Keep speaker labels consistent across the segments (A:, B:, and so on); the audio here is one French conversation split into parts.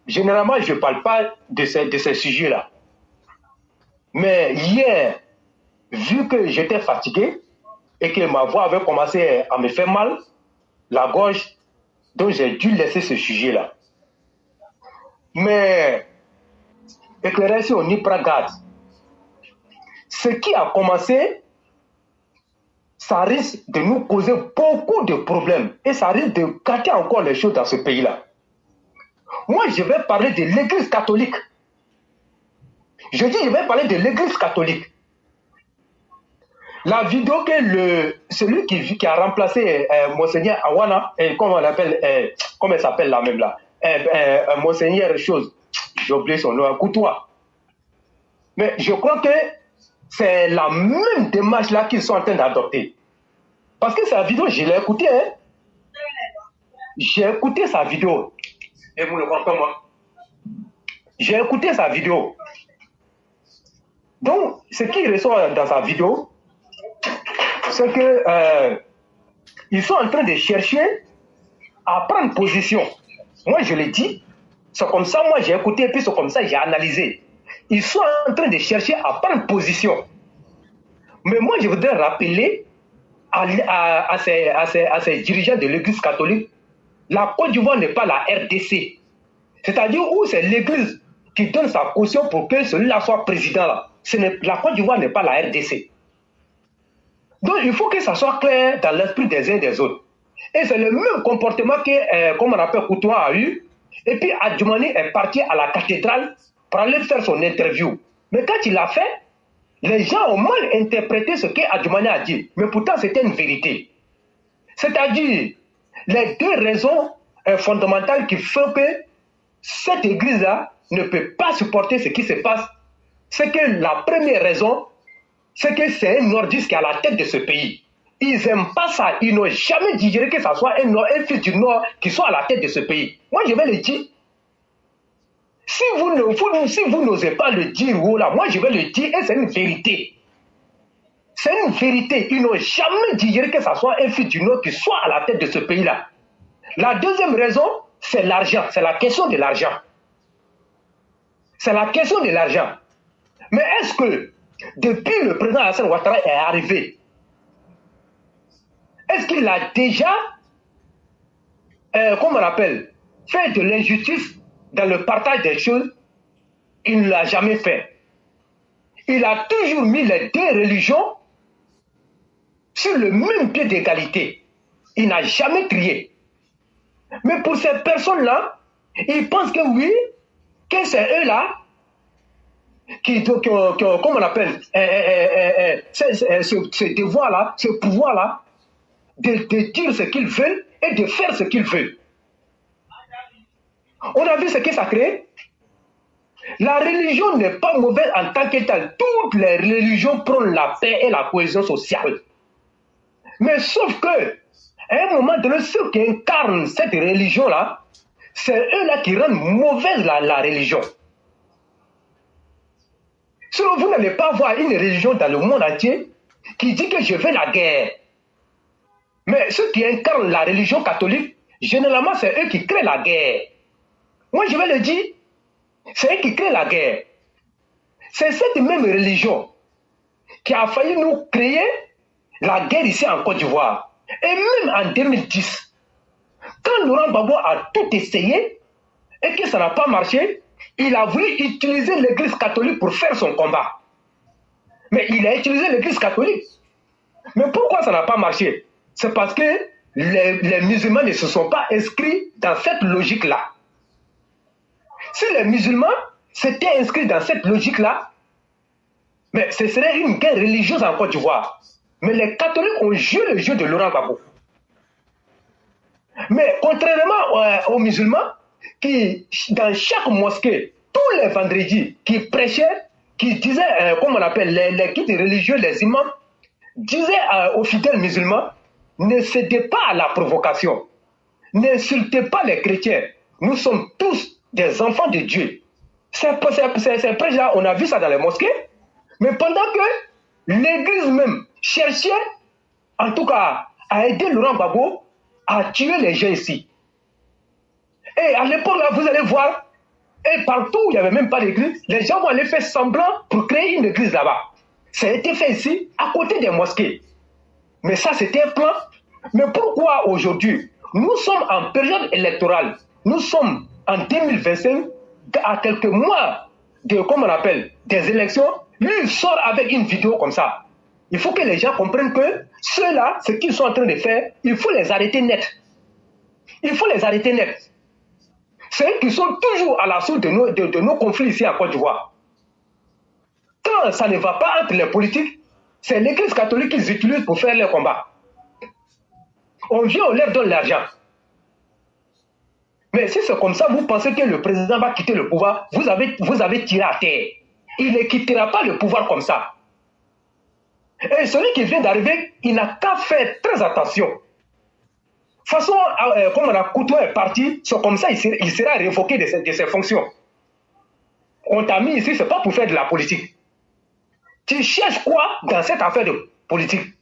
A: généralement, je ne parle pas de ces sujets-là. Mais hier, vu que j'étais fatigué et que ma voix avait commencé à me faire mal, la gorge, donc j'ai dû laisser ce sujet-là. Mais, éclairé sur Nipragat, ce qui a commencé, ça risque de nous causer beaucoup de problèmes et ça risque de gâter encore les choses dans ce pays-là. Moi, je vais parler de l'Église catholique. Je vais parler de l'Église catholique. La vidéo que celui qui a remplacé Monseigneur Awana, comment on l'appelle, comment elle s'appelle là même là, Monseigneur chose, j'ai oublié son nom, Coutois. Mais je crois que c'est la même démarche là qu'ils sont en train d'adopter. Parce que sa vidéo, je l'ai écoutée. Hein? J'ai écouté sa vidéo. Et vous le comprenez moi. J'ai écouté sa vidéo. Donc, ce qui ressort dans sa vidéo, c'est que ils sont en train de chercher à prendre position. Moi, je l'ai dit. C'est comme ça, moi, j'ai écouté, et puis c'est comme ça, j'ai analysé. Ils sont en train de chercher à prendre position. Mais moi, je voudrais rappeler à ces dirigeants de l'Église catholique, la Côte d'Ivoire n'est pas la RDC. C'est-à-dire où c'est l'Église qui donne sa caution pour que celui-là soit président là. La Côte d'Ivoire n'est pas la RDC. Donc il faut que ça soit clair dans l'esprit des uns et des autres. Et c'est le même comportement que, comme on appelle, Coutoua a eu. Et puis Adjoumani est parti à la cathédrale pour aller faire son interview. Mais quand il l'a fait, les gens ont mal interprété ce que Adjoumani a dit. Mais pourtant, c'était une vérité. C'est-à-dire, les deux raisons fondamentales qui font que cette église-là ne peut pas supporter ce qui se passe, c'est que la première raison, c'est que c'est un nordiste qui est à la tête de ce pays. Ils n'aiment pas ça. Ils n'ont jamais digéré que ce soit un fils du Nord qui soit à la tête de ce pays. Moi, je vais le dire. Si vous n'osez pas le dire, là, moi, je vais le dire et c'est une vérité. C'est une vérité. Ils n'ont jamais digéré que ce soit un fils du Nord qui soit à la tête de ce pays-là. La deuxième raison, c'est l'argent. C'est la question de l'argent. C'est la question de l'argent. Mais est-ce que, depuis le président Alassane Ouattara est arrivé, est-ce qu'il a déjà, comment on appelle, fait de l'injustice dans le partage des choses? Il ne l'a jamais fait. Il a toujours mis les deux religions sur le même pied d'égalité. Il n'a jamais trié. Mais pour ces personnes-là, ils pensent que oui, que c'est eux-là qui comment on appelle, ce devoir-là, ce pouvoir-là, de dire ce qu'ils veulent et de faire ce qu'ils veulent. On a vu ce que ça crée. La religion n'est pas mauvaise en tant que telle. Toutes les religions prônent la paix et la cohésion sociale. Mais sauf que, à un moment donné, ceux qui incarnent cette religion-là, c'est eux-là qui rendent mauvaise la religion. Sinon, vous n'allez pas voir une religion dans le monde entier qui dit que je veux la guerre. Mais ceux qui incarnent la religion catholique, généralement, c'est eux qui créent la guerre. Moi, je vais le dire, c'est eux qui créent la guerre. C'est cette même religion qui a failli nous créer la guerre ici en Côte d'Ivoire. Et même en 2010, quand Laurent Gbagbo a tout essayé et que ça n'a pas marché, il a voulu utiliser l'église catholique pour faire son combat. Mais il a utilisé l'église catholique. Mais pourquoi ça n'a pas marché? C'est parce que les musulmans ne se sont pas inscrits dans cette logique-là. Si les musulmans s'étaient inscrits dans cette logique-là, mais ce serait une guerre religieuse en Côte d'Ivoire. Mais les catholiques ont joué le jeu de Laurent Gbagbo. Mais contrairement aux musulmans, qui, dans chaque mosquée, tous les vendredis, qui prêchaient, qui disaient, comme on appelle, les guides religieux, les imams, disaient aux fidèles musulmans, ne cédez pas à la provocation, n'insultez pas les chrétiens, nous sommes tous des enfants de Dieu. Ces prêches-là, on a vu ça dans les mosquées, mais pendant que l'église même cherchait, en tout cas, à aider Laurent Gbagbo à tuer les gens ici. Et à l'époque, là, vous allez voir, Et partout où il n'y avait même pas d'église, les gens vont aller faire semblant pour créer une église là-bas. Ça a été fait ici, à côté des mosquées. Mais ça, c'était un plan. Mais pourquoi aujourd'hui, nous sommes en période électorale, nous sommes en 2025, à quelques mois de, comment on appelle, des élections, lui, il sort avec une vidéo comme ça. Il faut que les gens comprennent que ceux-là, ce qu'ils sont en train de faire, il faut les arrêter net. Il faut les arrêter net. C'est eux qui sont toujours à la source de nos conflits ici à Côte d'Ivoire. Quand ça ne va pas entre les politiques, c'est l'église catholique qu'ils utilisent pour faire leur combat. On vient, on leur donne l'argent. Mais si c'est comme ça, vous pensez que le président va quitter le pouvoir, vous avez tiré à terre. Il ne quittera pas le pouvoir comme ça. Et celui qui vient d'arriver, il n'a qu'à faire très attention. De toute façon, comme Couto est parti, c'est comme ça, il sera révoqué de ses fonctions. On t'a mis ici, ce n'est pas pour faire de la politique. Tu cherches quoi dans cette affaire de politique?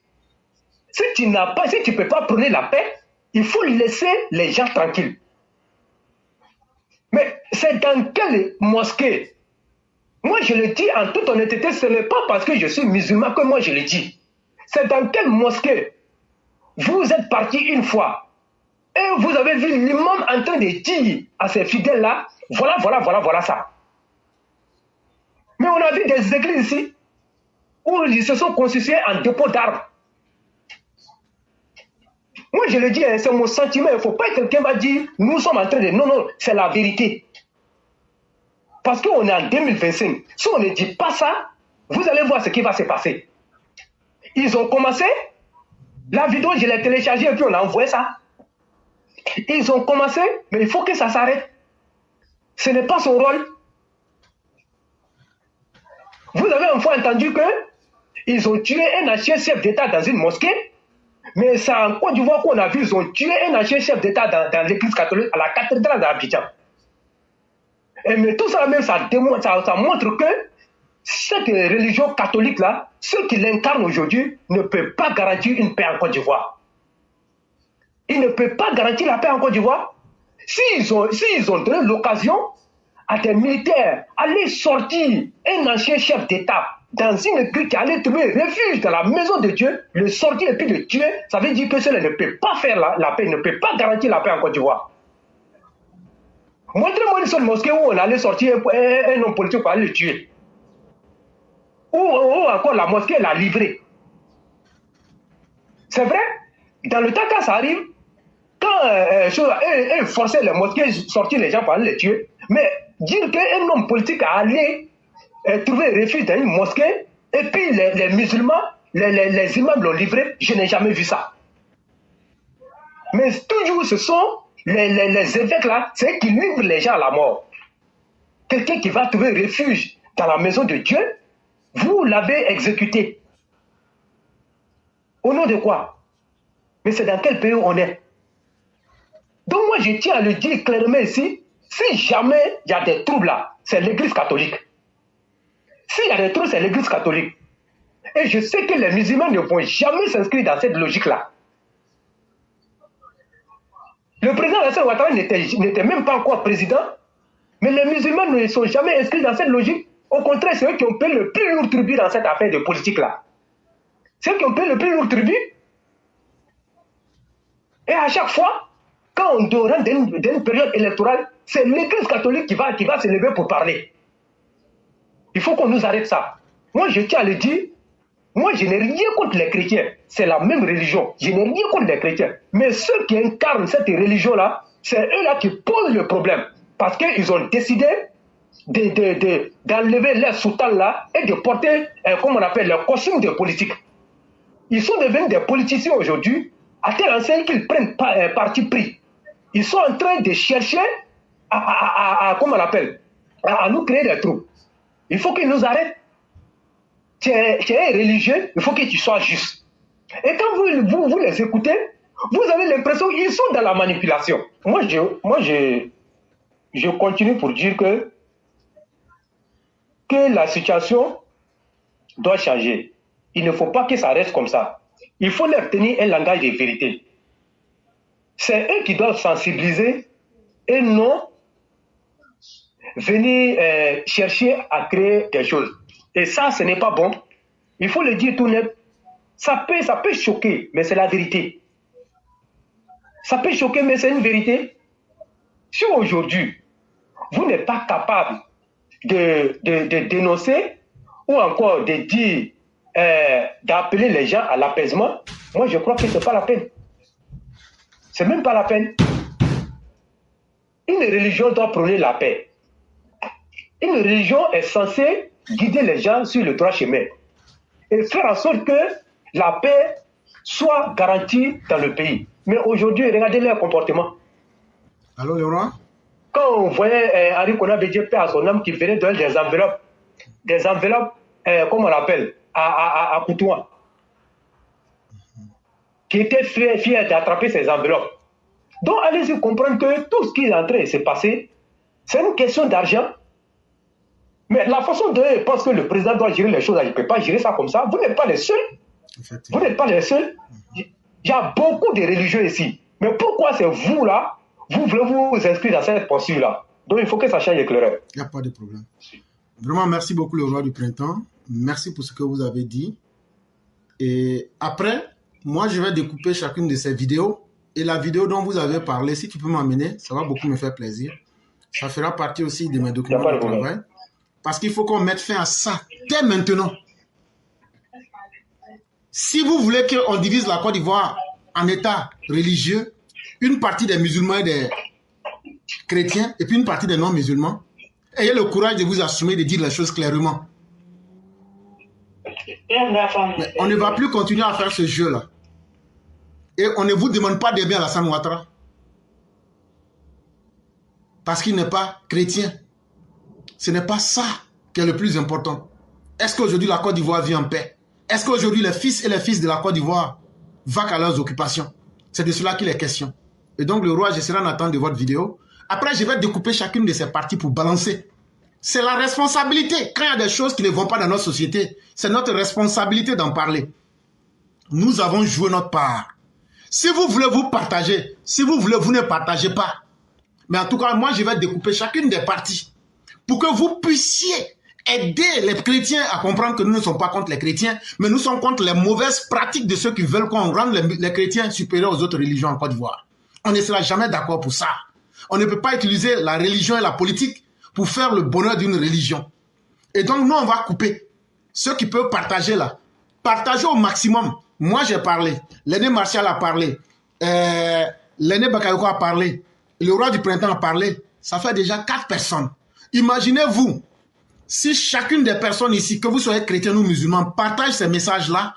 A: Si tu ne peux pas prôner la paix, il faut laisser les gens tranquilles. Mais c'est dans quelle mosquée? Moi, je le dis en toute honnêteté, ce n'est pas parce que je suis musulman que moi je le dis. C'est dans quelle mosquée vous êtes parti une fois et vous avez vu l'imam en train de dire à ces fidèles-là, voilà ça. Mais on a vu des églises ici où ils se sont constitués en dépôt d'armes. Moi, je le dis, c'est mon sentiment. Il ne faut pas que quelqu'un va dire, nous sommes en train de... Non, c'est la vérité. Parce qu'on est en 2025. Si on ne dit pas ça, vous allez voir ce qui va se passer. Ils ont commencé, la vidéo, je l'ai téléchargée et puis on a envoyé ça. Ils ont commencé, mais il faut que ça s'arrête. Ce n'est pas son rôle. Vous avez une fois entendu qu'ils ont tué un ancien chef d'État dans une mosquée, mais c'est en Côte d'Ivoire qu'on a vu, ils ont tué un ancien chef d'État dans l'église catholique, à la cathédrale d'Abidjan. Mais tout ça même, ça montre que cette religion catholique-là, ceux qui l'incarnent aujourd'hui, ne peuvent pas garantir une paix en Côte d'Ivoire. Ils ne peuvent pas garantir la paix en Côte d'Ivoire. S'ils ont donné l'occasion à des militaires d'aller sortir un ancien chef d'État dans une église qui allait trouver refuge dans la maison de Dieu, le sortir et puis le tuer, ça veut dire que cela ne peut pas faire la paix, ne peut pas garantir la paix en Côte d'Ivoire. Montrez-moi une seule mosquée où on allait sortir un homme politique pour aller le tuer. Ou encore la mosquée l'a livré. C'est vrai, dans le temps quand ça arrive, quand forçaient les mosquées sortir les gens pour aller les tuer, mais dire qu'un homme politique a allé trouver refuge dans une mosquée et puis les musulmans, les imams l'ont livré, je n'ai jamais vu ça. Mais toujours ce sont les évêques là, c'est eux qui livrent les gens à la mort. Quelqu'un qui va trouver refuge dans la maison de Dieu, vous l'avez exécuté. Au nom de quoi? Mais c'est dans quel pays on est? Donc moi je tiens à le dire clairement ici, si jamais il y a des troubles là, c'est l'église catholique. S'il y a des troubles, c'est l'église catholique. Et je sais que les musulmans ne vont jamais s'inscrire dans cette logique-là. Le président Alassane Ouattara n'était même pas encore président, mais les musulmans ne sont jamais inscrits dans cette logique. Au contraire, c'est eux qui ont payé le plus lourd tribut dans cette affaire de politique-là. C'est eux qui ont payé le plus lourd tribut. Et à chaque fois, quand on rentre dans une période électorale, c'est l'église catholique qui va se lever pour parler. Il faut qu'on nous arrête ça. Moi, je tiens à le dire, moi, je n'ai rien contre les chrétiens. C'est la même religion. Je n'ai rien contre les chrétiens. Mais ceux qui incarnent cette religion-là, c'est eux-là qui posent le problème. Parce qu'ils ont décidé d'enlever les soutans-là et de porter, comme on appelle, le costume de politique. Ils sont devenus des politiciens aujourd'hui, à tel enseigne qu'ils prennent parti pris. Ils sont en train de chercher comment on appelle, à nous créer des troubles. Il faut qu'ils nous arrêtent. Tu es religieux, il faut que tu sois juste. Et quand vous les écoutez, vous avez l'impression qu'ils sont dans la manipulation. Moi, je continue pour dire que la situation doit changer. Il ne faut pas que ça reste comme ça. Il faut leur tenir un langage de vérité. C'est eux qui doivent sensibiliser et non venir chercher à créer quelque chose. Et ça, ce n'est pas bon. Il faut le dire tout net. Ça peut choquer, mais c'est la vérité. Ça peut choquer, mais c'est une vérité. Si aujourd'hui, vous n'êtes pas capable de dénoncer ou encore de dire, d'appeler les gens à l'apaisement, moi je crois que ce n'est pas la peine. C'est même pas la peine. Une religion doit prôner la paix. Une religion est censée guider les gens sur le droit chemin et faire en sorte que la paix soit garantie dans le pays. Mais aujourd'hui, regardez leur comportement.
B: Allô, le roi?
A: Quand on voyait Henri Konabe-Dié, paix à son âme, qui venait donner des enveloppes, comme on l'appelle, à Coutouan, qui était fier d'attraper ces enveloppes. Donc, allez-y comprendre que tout ce qui est en train de se passer, c'est une question d'argent. Mais la façon dont ils pensent que le président doit gérer les choses, il ne peut pas gérer ça comme ça. Vous n'êtes pas les seuls. Vous n'êtes pas les seuls. Il y a beaucoup de religieux ici. Mais pourquoi c'est vous là, vous voulez vous inscrire dans cette posture-là? Donc, il faut que ça change éclaireur.
B: Il n'y a pas de problème. Vraiment, merci beaucoup, le roi du printemps. Merci pour ce que vous avez dit. Et après, moi, je vais découper chacune de ces vidéos. Et la vidéo dont vous avez parlé, si tu peux m'amener, ça va beaucoup me faire plaisir. Ça fera partie aussi de mes documents de travail. Parce qu'il faut qu'on mette fin à ça dès maintenant. Si vous voulez qu'on divise la Côte d'Ivoire en États religieux, une partie des musulmans et des chrétiens, et puis une partie des non-musulmans, ayez le courage de vous assumer, de dire les choses clairement. Mais on ne va plus continuer à faire ce jeu-là. Et on ne vous demande pas d'aimer Alassane Ouattara. Parce qu'il n'est pas chrétien. Ce n'est pas ça qui est le plus important. Est-ce qu'aujourd'hui la Côte d'Ivoire vit en paix? Est-ce qu'aujourd'hui les fils et les fils de la Côte d'Ivoire vaquent à leurs occupations? C'est de cela qu'il est question. Et donc le roi, je serai en attente de votre vidéo. Après, je vais découper chacune de ces parties pour balancer. C'est la responsabilité. Quand il y a des choses qui ne vont pas dans notre société, c'est notre responsabilité d'en parler. Nous avons joué notre part. Si vous voulez vous partager, si vous voulez, vous ne partagez pas. Mais en tout cas, moi, je vais découper chacune des parties pour que vous puissiez aider les chrétiens à comprendre que nous ne sommes pas contre les chrétiens, mais nous sommes contre les mauvaises pratiques de ceux qui veulent qu'on rende les chrétiens supérieurs aux autres religions en Côte d'Ivoire. On ne sera jamais d'accord pour ça. On ne peut pas utiliser la religion et la politique pour faire le bonheur d'une religion. Et donc, nous, on va couper. Ceux qui peuvent partager là, partagez au maximum. Moi, j'ai parlé. L'aîné Martial a parlé. L'aîné Bakayoko a parlé. Le roi du printemps a parlé. Ça fait déjà 4 personnes. Imaginez-vous, si chacune des personnes ici, que vous soyez chrétiens ou musulmans, partage ces messages-là,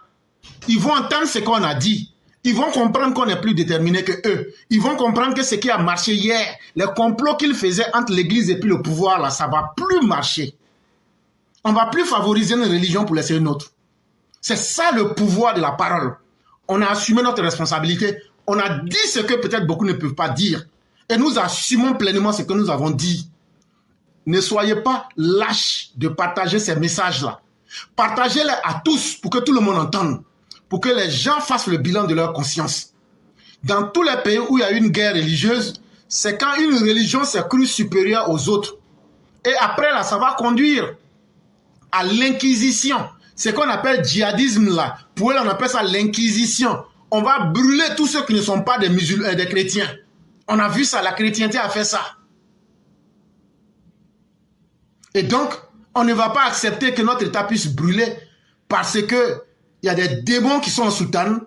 B: ils vont entendre ce qu'on a dit. Ils vont comprendre qu'on est plus déterminé que eux. Ils vont comprendre que ce qui a marché hier, les complots qu'ils faisaient entre l'église et puis le pouvoir, là, ça ne va plus marcher. On ne va plus favoriser une religion pour laisser une autre. C'est ça le pouvoir de la parole. On a assumé notre responsabilité. On a dit ce que peut-être beaucoup ne peuvent pas dire. Et nous assumons pleinement ce que nous avons dit. Ne soyez pas lâches de partager ces messages-là. Partagez-les à tous pour que tout le monde entende. Pour que les gens fassent le bilan de leur conscience. Dans tous les pays où il y a une guerre religieuse, c'est quand une religion s'est crue supérieure aux autres. Et après, là, ça va conduire à l'inquisition. Ce qu'on appelle djihadisme, là. Pour eux, on appelle ça l'inquisition. On va brûler tous ceux qui ne sont pas des musulmans, des chrétiens. On a vu ça, la chrétienté a fait ça. Et donc, on ne va pas accepter que notre État puisse brûler parce que il y a des démons qui sont en soutane,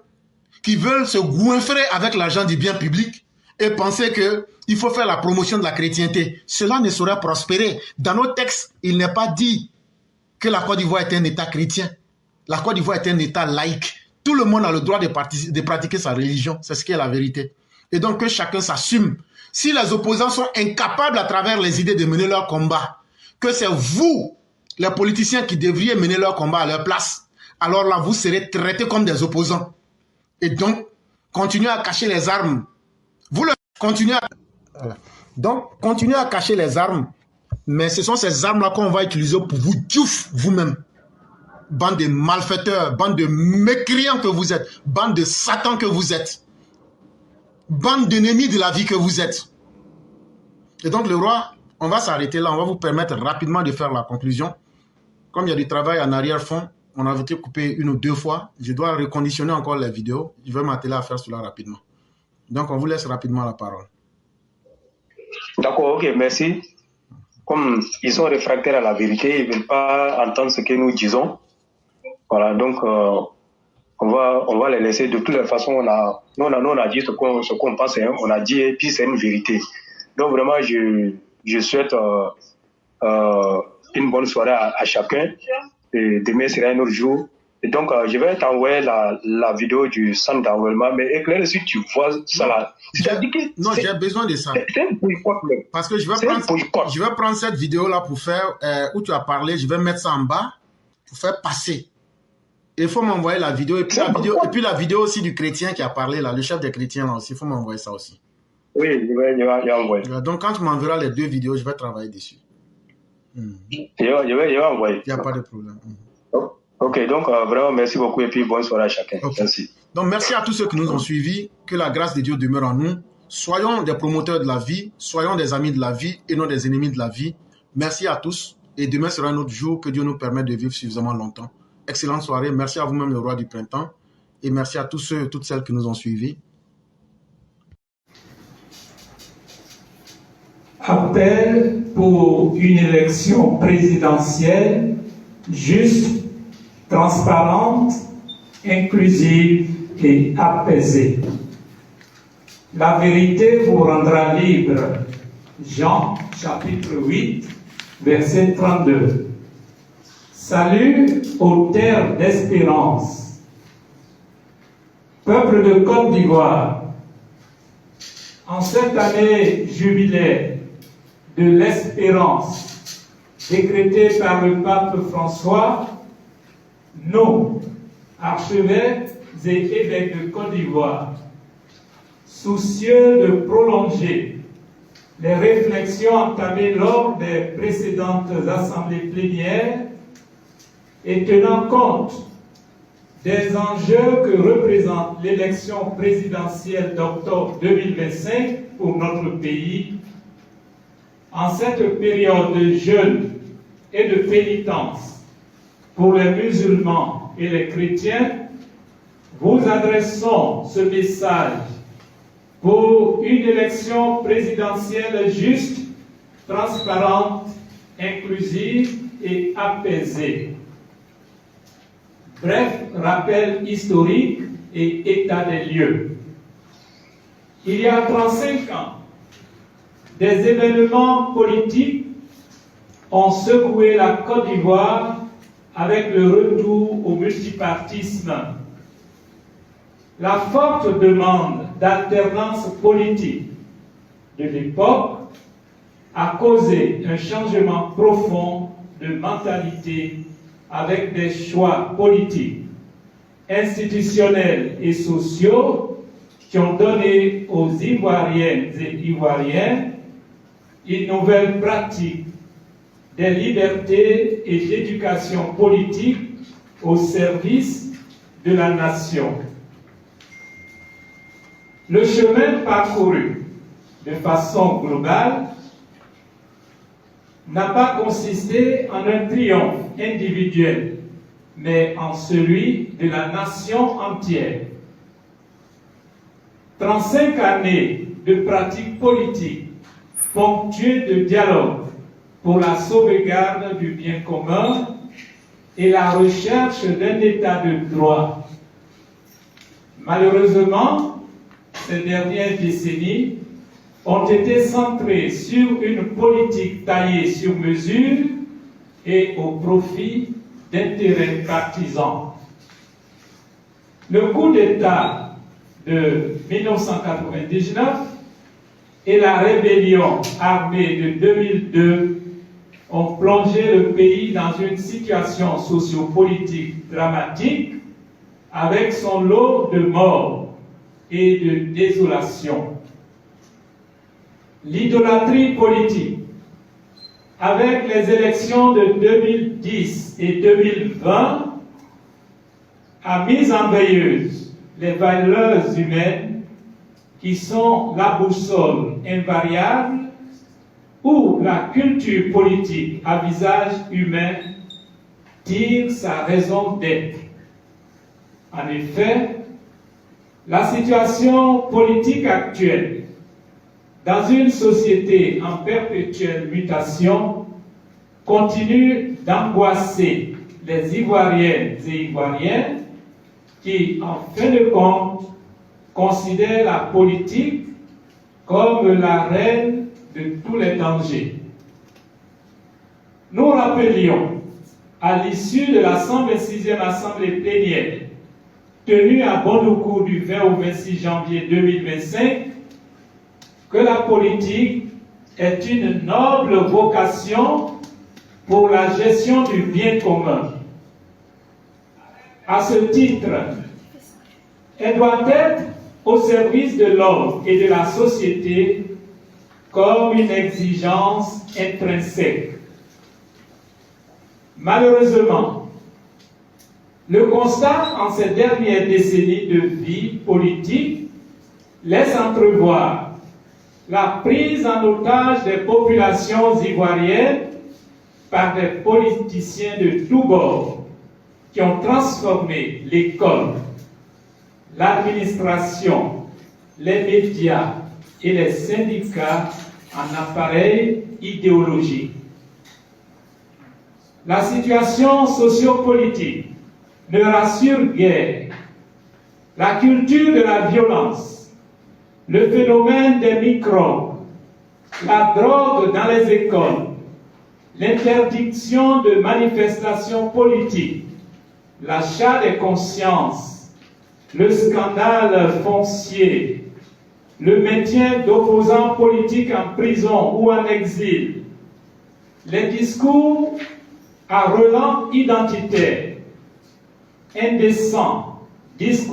B: qui veulent se goinfrer avec l'argent du bien public et penser qu'il faut faire la promotion de la chrétienté. Cela ne saurait prospérer. Dans nos textes, il n'est pas dit que la Côte d'Ivoire est un État chrétien. La Côte d'Ivoire est un État laïque. Tout le monde a le droit de pratiquer sa religion. C'est ce qui est la vérité. Et donc que chacun s'assume. Si les opposants sont incapables à travers les idées de mener leur combat, que c'est vous, les politiciens, qui devriez mener leur combat à leur place, alors là, vous serez traités comme des opposants. Et donc, continuez à cacher les armes. Vous le continuez à... Donc, continuez à cacher les armes. Mais ce sont ces armes-là qu'on va utiliser pour vous diouf vous-même. Bande de malfaiteurs, bande de mécréants que vous êtes, bande de Satan que vous êtes, bande d'ennemis de la vie que vous êtes. Et donc, le roi, on va s'arrêter là. On va vous permettre rapidement de faire la conclusion. Comme il y a du travail en arrière-fond, on a été coupé 1 ou 2 fois. Je dois reconditionner encore les vidéos. Je vais m'atteler à faire cela rapidement. Donc, on vous laisse rapidement la parole.
A: D'accord, ok, merci. Comme ils sont réfractaires à la vérité, ils ne veulent pas entendre ce que nous disons. Voilà, donc on va les laisser. De toutes les façons, on a dit ce qu'on pense, hein. On a dit, et puis c'est une vérité. Donc vraiment, je souhaite une bonne soirée à chacun. Et demain sera un autre jour. Et donc, je vais t'envoyer la vidéo du centre d'enrôlement. Mais éclaire si tu vois ça là.
B: Non, j'ai besoin de ça.
A: C'est un boycott.
B: Parce que je vais prendre cette vidéo là pour faire, où tu as parlé, je vais mettre ça en bas pour faire passer. Il faut m'envoyer la vidéo et puis la vidéo aussi du chrétien qui a parlé là, le chef des chrétiens là aussi, il faut m'envoyer ça aussi.
A: Oui, je vais envoyer.
B: Donc quand tu m'enverras les 2 vidéos, je vais travailler dessus.
A: Je vais envoyer.
B: Il n'y a pas de problème.
A: Ok, donc vraiment merci beaucoup et puis bonne soirée à chacun.
B: Okay.
A: Merci.
B: Donc merci à tous ceux qui nous ont suivis, que la grâce de Dieu demeure en nous. Soyons des promoteurs de la vie, soyons des amis de la vie et non des ennemis de la vie. Merci à tous et demain sera un autre jour, que Dieu nous permette de vivre suffisamment longtemps. Excellente soirée, merci à vous-même le roi du printemps et merci à tous ceux et toutes celles qui nous ont suivis.
C: Appel pour une élection présidentielle juste, transparente, inclusive et apaisée. La vérité vous rendra libre. Jean, chapitre 8, verset 32. Salut aux terres d'espérance. Peuple de Côte d'Ivoire, en cette année jubilaire de l'espérance décrétée par le pape François, nous, archevêques et évêques de Côte d'Ivoire, soucieux de prolonger les réflexions entamées lors des précédentes assemblées plénières et tenant compte des enjeux que représente l'élection présidentielle d'octobre 2025 pour notre pays, en cette période de jeûne et de pénitence pour les musulmans et les chrétiens, vous adressons ce message pour une élection présidentielle juste, transparente, inclusive et apaisée. Bref, rappel historique et état des lieux. Il y a 35 ans, des événements politiques ont secoué la Côte d'Ivoire avec le retour au multipartisme. La forte demande d'alternance politique de l'époque a causé un changement profond de mentalité avec des choix politiques, institutionnels et sociaux qui ont donné aux Ivoiriennes et Ivoiriens une nouvelle pratique des libertés et d'éducation politique au service de la nation. Le chemin parcouru de façon globale n'a pas consisté en un triomphe individuel, mais en celui de la nation entière. 35 années de pratiques politiques ponctuées de dialogue pour la sauvegarde du bien commun et la recherche d'un état de droit. Malheureusement, ces dernières décennies ont été centrées sur une politique taillée sur mesure et au profit d'intérêts partisans. Le coup d'État de 1999 et la rébellion armée de 2002 ont plongé le pays dans une situation sociopolitique dramatique avec son lot de morts et de désolation. L'idolâtrie politique, avec les élections de 2010 et 2020, a mis en veilleuse les valeurs humaines qui sont la boussole invariable où la culture politique à visage humain tire sa raison d'être. En effet, la situation politique actuelle, dans une société en perpétuelle mutation, continue d'angoisser les Ivoiriennes et Ivoiriens qui, en fin de compte, considèrent la politique comme la reine de tous les dangers. Nous rappelions, à l'issue de la 126e Assemblée plénière, tenue à Bondoukou du 20 au 26 janvier 2025, que la politique est une noble vocation pour la gestion du bien commun. À ce titre, elle doit être au service de l'homme et de la société comme une exigence intrinsèque. Malheureusement, le constat en ces dernières décennies de vie politique laisse entrevoir la prise en otage des populations ivoiriennes par des politiciens de tous bords qui ont transformé l'école, l'administration, les médias et les syndicats en appareils idéologiques. La situation sociopolitique ne rassure guère. La culture de la violence, le phénomène des microbes, la drogue dans les écoles, l'interdiction de manifestations politiques, l'achat des consciences, le scandale foncier, le maintien d'opposants politiques en prison ou en exil, les discours à relents identitaires, indécents, discours